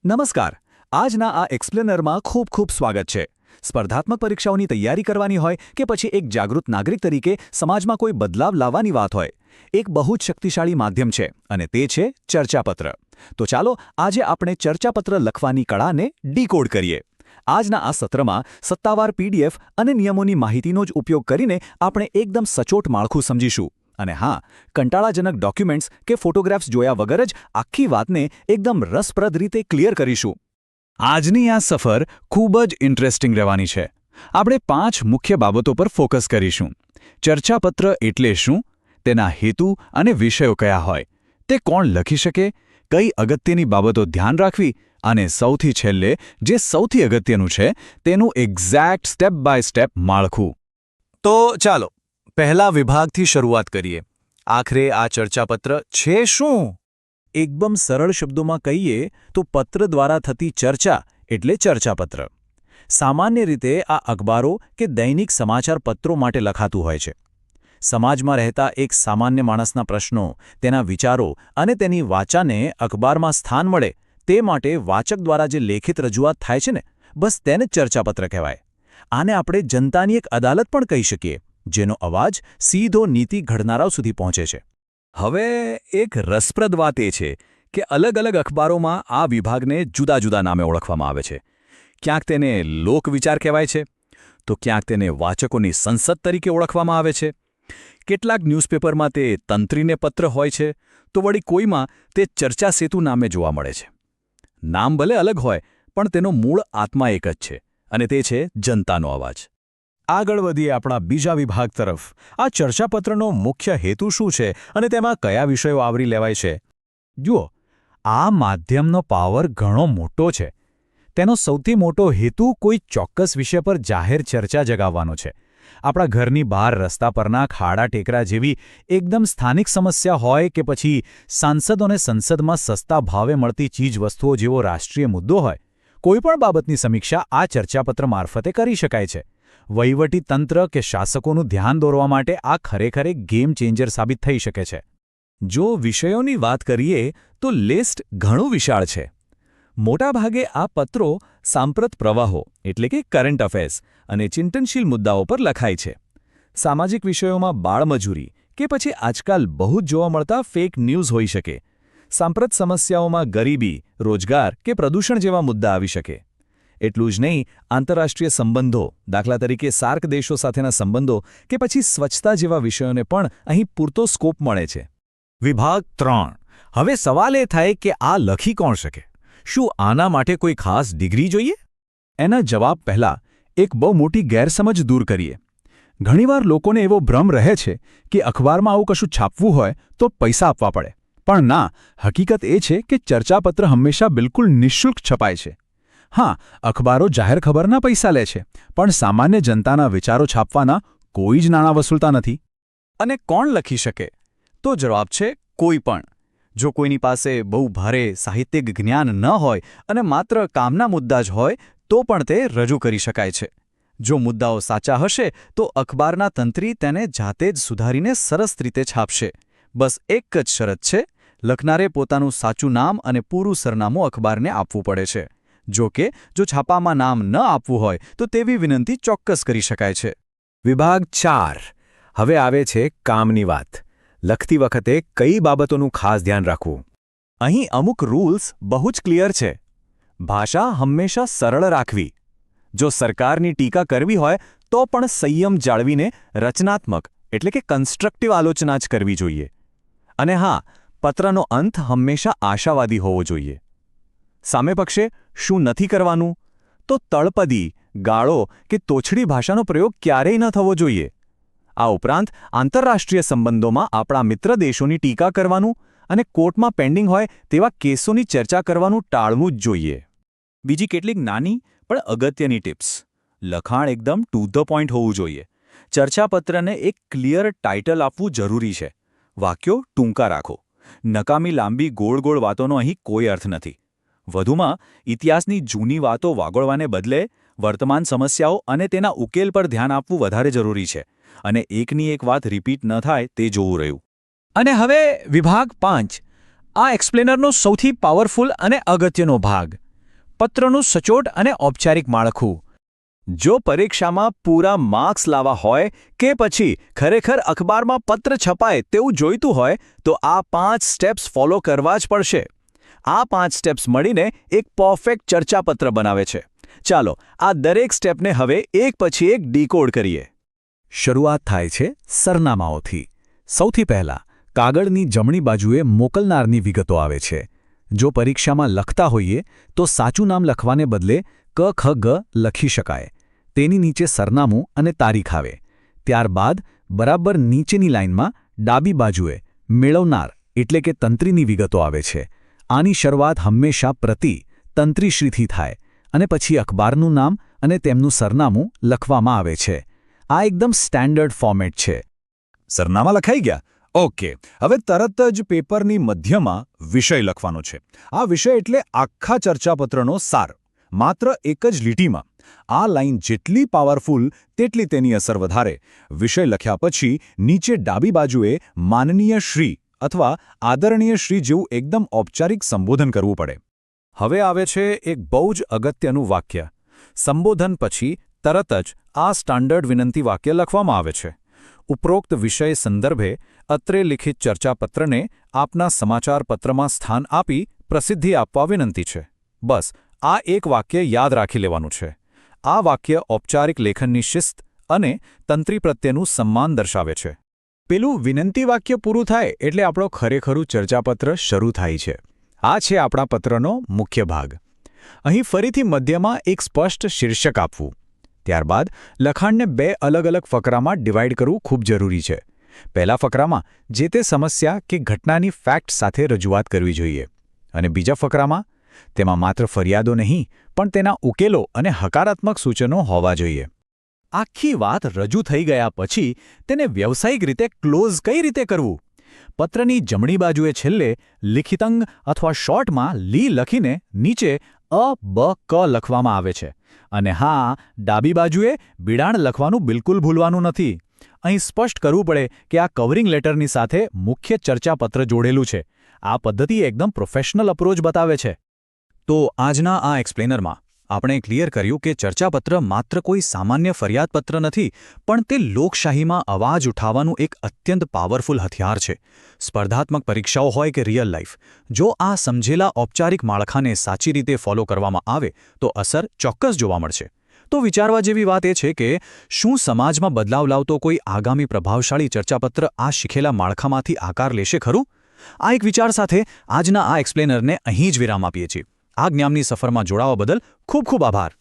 નમસ્કાર. આજના આ એક્સપ્લેનરમાં ખૂબ ખૂબ સ્વાગત છે. સ્પર્ધાત્મક પરીક્ષાઓની તૈયારી કરવાની હોય કે પછી એક જાગૃત નાગરિક તરીકે સમાજમાં કોઈ બદલાવ લાવવાની વાત હોય, એક બહુ જ શક્તિશાળી માધ્યમ છે અને તે છે ચર્ચાપત્ર. તો ચાલો આજે આપણે ચર્ચાપત્ર લખવાની કળાને ડીકોડ કરીએ. આજના આ સત્રમાં સત્તાવાર પીડીએફ અને નિયમોની માહિતીનો જ ઉપયોગ કરીને આપણે એકદમ સચોટ માળખું સમજીશું. અને હા, કંટાળાજનક ડોક્યુમેન્ટ્સ કે ફોટોગ્રાફ્સ જોયા વગર જ આખી વાતને એકદમ રસપ્રદ રીતે ક્લિયર કરીશું. આજની આ સફર ખૂબ જ ઇન્ટરેસ્ટિંગ રહેવાની છે. આપણે 5 મુખ્ય બાબતો પર ફોકસ કરીશું. ચર્ચાપત્ર એટલે શું, તેના હેતુ અને વિષયો કયા હોય, તે કોણ લખી શકે, કઈ અગત્યની બાબતો ધ્યાન રાખવી અને સૌથી છેલ્લે જે સૌથી અગત્યનું છે તેનું એક્ઝેક્ટ સ્ટેપ બાય સ્ટેપ માળખું. તો ચાલો પહેલા વિભાગથી શરૂઆત કરીએ. આખરે આ ચર્ચાપત્ર છે શું? એકદમ સરળ શબ્દોમાં કહીએ તો પત્ર દ્વારા થતી ચર્ચા એટલે ચર્ચાપત્ર. સામાન્ય રીતે આ અખબારો કે દૈનિક સમાચાર પત્રો માટે લખાતું હોય છે. સમાજમાં રહેતા એક સામાન્ય માણસના પ્રશ્નો, તેના વિચારો અને તેની વાચાને અખબારમાં સ્થાન મળે તે માટે વાચક દ્વારા જે લેખિત રજૂઆત થાય છે ને, બસ તેને જ ચર્ચાપત્ર કહેવાય. આને આપણે જનતાની એક અદાલત પણ કહી શકીએ, જેનો અવાજ સીધો નીતિ ઘડનારાઓ સુધી પહોંચે છે. હવે એક રસપ્રદ વાત એ છે કે અલગ અલગ અખબારોમાં આ વિભાગને જુદા જુદા નામે ઓળખવામાં આવે છે. ક્યાંક તેને લોકવિચાર કહેવાય છે, તો ક્યાંક તેને વાચકોની સંસદ તરીકે ઓળખવામાં આવે છે. કેટલાક ન્યૂઝપેપરમાં તે તંત્રીને પત્ર હોય છે, તો વળી કોઈમાં તે ચર્ચા સેતુ નામે જોવા મળે છે. નામ ભલે અલગ હોય, પણ તેનો મૂળ આત્મા એક જ છે, અને તે છે જનતાનો અવાજ. આગળ વધીએ આપણા બીજા વિભાગ તરફ. આ ચર્ચાપત્રનો મુખ્ય હેતુ શું છે અને તેમાં કયા વિષયો આવરી લેવાય છે? જુઓ, આ માધ્યમનો પાવર ઘણો મોટો છે. તેનો સૌથી મોટો હેતુ કોઈ ચોક્કસ વિષય પર જાહેર ચર્ચા જગાવવાનો છે. આપણા ઘરની બહાર રસ્તા પરના ખાડા ટેકરા જેવી એકદમ સ્થાનિક સમસ્યા હોય કે પછી સાંસદોને સંસદમાં સસ્તા ભાવે મળતી ચીજવસ્તુઓ જેવો રાષ્ટ્રીય મુદ્દો હોય, કોઈપણ બાબતની સમીક્ષા આ ચર્ચાપત્ર મારફતે કરી શકાય છે. વહીવટી તંત્ર કે શાસકોનું ધ્યાન દોરવા માટે આ ખરેખર એક ગેમ ચેન્જર સાબિત થઈ શકે છે. જો વિષયોની વાત કરીએ તો લિસ્ટ ઘણું વિશાળ છે. મોટાભાગે આ પત્રો સાંપ્રત પ્રવાહો એટલે કે કરંટ અફેર્સ અને ચિંતનશીલ મુદ્દાઓ પર લખાય છે. સામાજિક વિષયોમાં બાળમજૂરી કે પછી આજકાલ બહુ જ જોવા મળતા ફેક ન્યૂઝ હોઈ શકે. સાંપ્રત સમસ્યાઓમાં ગરીબી, રોજગાર કે પ્રદૂષણ જેવા મુદ્દા આવી શકે. એટલું જ નહીં, આંતરરાષ્ટ્રીય સંબંધો, દાખલા તરીકે સાર્ક દેશો સાથેના સંબંધો કે પછી સ્વચ્છતા જેવા વિષયોને પણ અહીં પૂરતો સ્કોપ મળે છે. વિભાગ 3. હવે સવાલ એ થાય કે આ લખી કોણ શકે? શું આના માટે કોઈ ખાસ ડિગ્રી જોઈએ? એના જવાબ પહેલાં એક બહુ મોટી ગેરસમજ દૂર કરીએ. ઘણીવાર લોકોને એવો ભ્રમ રહે છે કે અખબારમાં આવું કશું છાપવું હોય તો પૈસા આપવા પડે. પણ ના, હકીકત એ છે કે ચર્ચાપત્ર હંમેશા બિલકુલ નિઃશુલ્ક છપાય છે. હા, અખબારો જાહેર ખબરના પૈસા લે છે, પણ સામાન્ય જનતાના વિચારો છાપવાના કોઈ જ નાણાં વસૂલતા નથી. અને કોણ લખી શકે? તો જવાબ છે કોઈ પણ. જો કોઈની પાસે બહુ ભારે સાહિત્યિક જ્ઞાન ન હોય અને માત્ર કામના મુદ્દા જ હોય તો પણ તે રજૂ કરી શકાય છે. જો મુદ્દાઓ સાચા હશે તો અખબારના તંત્રી તેને જાતે જ સુધારીને સરસ રીતે છાપશે. બસ એક જ શરત છે, લખનારે પોતાનું સાચું નામ અને પૂરું સરનામું અખબારને આપવું પડે છે. જો કે જો છાપામાં નામ ન આપવું હોય તો તેવી વિનંતી ચોક્કસ કરી શકાય છે. વિભાગ 4. હવે આવે છે કામની વાત. લખતી વખતે કઈ બાબતોનું ખાસ ધ્યાન રાખવું? અહીં અમુક રૂલ્સ બહુ જ ક્લિયર છે. ભાષા હંમેશા સરળ રાખવી. જો સરકારની ટીકા કરવી હોય તો પણ સંયમ જાળવીને રચનાત્મક એટલે કે કન્સ્ટ્રક્ટિવ આલોચના જ કરવી જોઈએ. અને હા, પત્રનો અંત હંમેશા આશાવાદી હોવો જોઈએ. સામે પક્ષે શું નથી કરવાનું? તો તળપદી, ગાળો કે તોછડી ભાષાનો પ્રયોગ ક્યારેય ન થવો જોઈએ. આ ઉપરાંત આંતરરાષ્ટ્રીય સંબંધોમાં આપણા મિત્ર દેશોની ટીકા કરવાનું અને કોર્ટમાં પેન્ડિંગ હોય તેવા કેસોની ચર્ચા કરવાનું ટાળવું જ જોઈએ. બીજી કેટલીક નાની પણ અગત્યની ટિપ્સ. લખાણ એકદમ ટુ ધ પોઈન્ટ હોવું જોઈએ. ચર્ચાપત્રને એક ક્લિયર ટાઇટલ આપવું જરૂરી છે. વાક્યો ટૂંકા રાખો. નકામી લાંબી ગોળ ગોળ વાતોનો અહીં કોઈ અર્થ નથી. વધુમાં ઇતિહાસની જૂની વાતો વાગોળવાને બદલે વર્તમાન સમસ્યાઓ અને તેના ઉકેલ પર ધ્યાન આપવું વધારે જરૂરી છે. અને એકની એક વાત રિપીટ ન થાય તે જોવું રહ્યું. અને હવે વિભાગ 5. આ એક્સપ્લેનરનો સૌથી પાવરફુલ અને અગત્યનો ભાગ. પત્રનું સચોટ અને ઔપચારિક માળખું. જો પરીક્ષામાં પૂરા માર્ક્સ લાવવા હોય કે પછી ખરેખર અખબારમાં પત્ર છપાય તેવું જોઈતું હોય તો આ 5 સ્ટેપ્સ ફોલો કરવા જ પડશે. આ 5 સ્ટેપ્સ મળીને એક પરફેક્ટ ચર્ચાપત્ર બનાવે છે. ચાલો આ દરેક સ્ટેપને હવે એક પછી એક ડીકોડ કરીએ. શરૂઆત થાય છે સરનામાઓથી. સૌથી પહેલા કાગળની જમણી બાજુએ મોકલનારની વિગતો આવે છે. જો પરીક્ષામાં લખતા હોઈએ તો સાચું નામ લખવાને બદલે ક ખ ગ લખી શકાય. તેની નીચે સરનામું અને તારીખ આવે. ત્યારબાદ બરાબર નીચેની લાઇનમાં ડાબી બાજુએ મેળવનાર એટલે કે તંત્રીની વિગતો આવે છે. આની શરૂઆત હંમેશા પ્રતિ તંત્રીશ્રીથી થાય અને પછી અખબારનું નામ અને તેમનું સરનામું લખવામાં આવે છે. આ એકદમ સ્ટેન્ડર્ડ ફોર્મેટ છે. સરનામા લખાઈ ગયા? ઓકે, હવે તરત જ પેપરની મધ્યમાં વિષય લખવાનો છે. આ વિષય એટલે આખા ચર્ચાપત્રનો સાર. માત્ર એક જ લીટીમાં. આ લાઈન જેટલી પાવરફુલ તેટલી તેની અસર વધારે. વિષય લખ્યા પછી નીચે ડાબી બાજુએ માનનીય શ્રી અથવા આદરણીય શ્રી જેવું એકદમ ઔપચારિક સંબોધન કરવું પડે. હવે આવે છે એક બહુ જ અગત્યનું વાક્ય. સંબોધન પછી તરત જ આ સ્ટાન્ડર્ડ વિનંતી વાક્ય લખવામાં આવે છે. ઉપરોક્ત વિષય સંદર્ભે અત્રે લિખિત ચર્ચાપત્રને આપના સમાચારપત્રમાં સ્થાન આપી પ્રસિદ્ધિ આપવા વિનંતી છે. બસ આ એક વાક્ય યાદ રાખી લેવાનું છે. આ વાક્ય ઔપચારિક લેખનની શિસ્ત અને તંત્રી પ્રત્યેનું સન્માન દર્શાવે છે. પેલું વિનંતી વાક્ય પૂરું થાય એટલે આપણો ખરેખરું ચર્ચાપત્ર શરૂ થાય છે. આ છે આપણા પત્રનો મુખ્ય ભાગ. અહીં ફરીથી મધ્યમાં એક સ્પષ્ટ શીર્ષક આપવું. ત્યારબાદ લખાણને 2 અલગ અલગ ફકરામાં ડિવાઇડ કરવું ખૂબ જરૂરી છે. પહેલા ફકરામાં જે તે સમસ્યા કે ઘટનાની ફેક્ટ સાથે રજૂઆત કરવી જોઈએ અને બીજા ફકરામાં તેમાં માત્ર ફરિયાદો નહીં પણ તેના ઉકેલો અને હકારાત્મક સૂચનો હોવા જોઈએ. આખી વાત રજૂ થઈ ગયા પછી તેને વ્યવસાયિક રીતે ક્લોઝ કઈ રીતે કરવું? પત્રની જમણી બાજુએ છેલ્લે લિખિતંગ અથવા શોર્ટમાં લી લખીને નીચે અ બ ક લખવામાં આવે છે. અને હા, ડાબી બાજુએ બિડાણ લખવાનું બિલકુલ ભૂલવાનું નથી. અહીં સ્પષ્ટ કરવું પડે કે આ કવરિંગ લેટરની સાથે મુખ્ય ચર્ચાપત્ર જોડેલું છે. આ પદ્ધતિ એકદમ પ્રોફેશનલ અપ્રોચ બતાવે છે. તો આજના આ એક્સપ્લેનરમાં આપણે ક્લિયર કર્યું કે ચર્ચાપત્ર માત્ર કોઈ સામાન્ય ફરિયાદપત્ર નથી, પણ તે લોકશાહીમાં અવાજ ઉઠાવવાનું એક અત્યંત પાવરફુલ હથિયાર છે. સ્પર્ધાત્મક પરીક્ષાઓ હોય કે રિયલ લાઈફ, જો આ સમજેલા ઔપચારિક માળખાને સાચી રીતે ફોલો કરવામાં આવે તો અસર ચોક્કસ જોવા મળશે. તો વિચારવા જેવી વાત એ છે કે શું સમાજમાં બદલાવ લાવતો કોઈ આગામી પ્રભાવશાળી ચર્ચાપત્ર આ શીખેલા માળખામાંથી આકાર લેશે ખરું? આ એક વિચાર સાથે આજના આ એક્સપ્લેનરને અહીં જ વિરામ આપીએ છીએ. આ જ્ઞાનની સફરમાં જોડાવા બદલ ખૂબ ખૂબ આભાર.